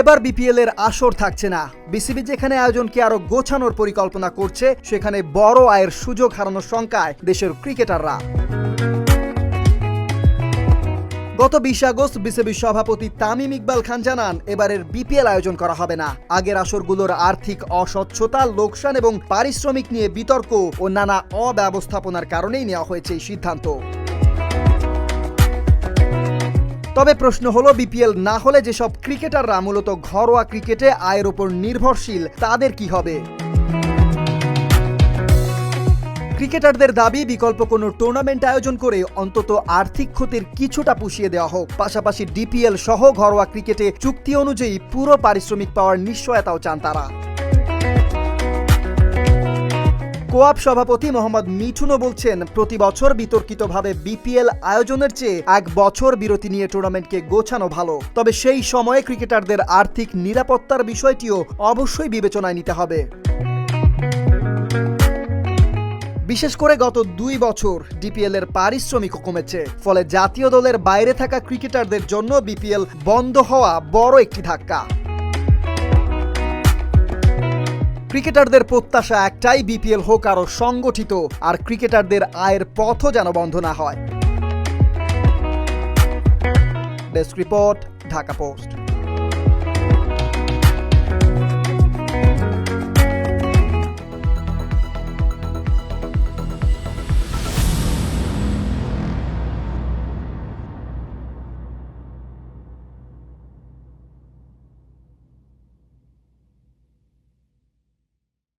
এবার বিপিএল এর আসর থাকছে না। বিসিবি যেখানে আয়োজনকে আরো গোছানোর পরিকল্পনা করছে, সেখানে বড় আয়ের সুযোগ হারানোর শঙ্কায় দেশের ক্রিকেটাররা। গত 20 আগস্ট বিসিবির সভাপতি তামিম ইকবাল খান জানান, এবারের বিপিএল আয়োজন করা হবে না। আগের আসরগুলোর আর্থিক অস্বচ্ছতা, লোকসান এবং পারিশ্রমিক নিয়ে বিতর্ক ও নানা অব্যবস্থাপনার কারণেই নেওয়া হয়েছে এই সিদ্ধান্ত। তবে প্রশ্ন হলো, বিপিএল না হলে যেসব ক্রিকেটাররা মূলত ঘরোয়া ক্রিকেটে আয়ের উপর নির্ভরশীল, তাদের কি হবে? ক্রিকেটারদের দাবি, বিকল্প কোনো টুর্নামেন্ট আয়োজন করে অন্তত আর্থিক ক্ষতির কিছুটা পুষিয়ে দেওয়া হোক। পাশাপাশি ডিপিএল সহ ঘরোয়া ক্রিকেটে চুক্তি অনুযায়ী পুরো পারিশ্রমিক পাওয়ার নিশ্চয়তাও চান তারা। কোয়াপ সভাপতি মোহাম্মদ মিঠুনও বলছেন, প্রতি বছর বিতর্কিতভাবে বিপিএল আয়োজনের চেয়ে 1 বছর বিরতি নিয়ে টুর্নামেন্টকে গোছানো ভালো। তবে সেই সময়ে ক্রিকেটারদের আর্থিক নিরাপত্তার বিষয়টিও অবশ্যই বিবেচনায় নিতে হবে। বিশেষ করে গত 2 বছর ডিপিএল এর পারিশ্রমিকও কমেছে, ফলে জাতীয় দলের বাইরে থাকা ক্রিকেটারদের জন্য বিপিএল বন্ধ হওয়া বড় একটি ধাক্কা। ক্রিকেটারদের প্রত্যাশা একটাই, বিপিএল হোক আরো সংগঠিত, আর ক্রিকেটারদের আয়ের পথও যেন বন্ধ না হয়। Desk report, Dhaka post.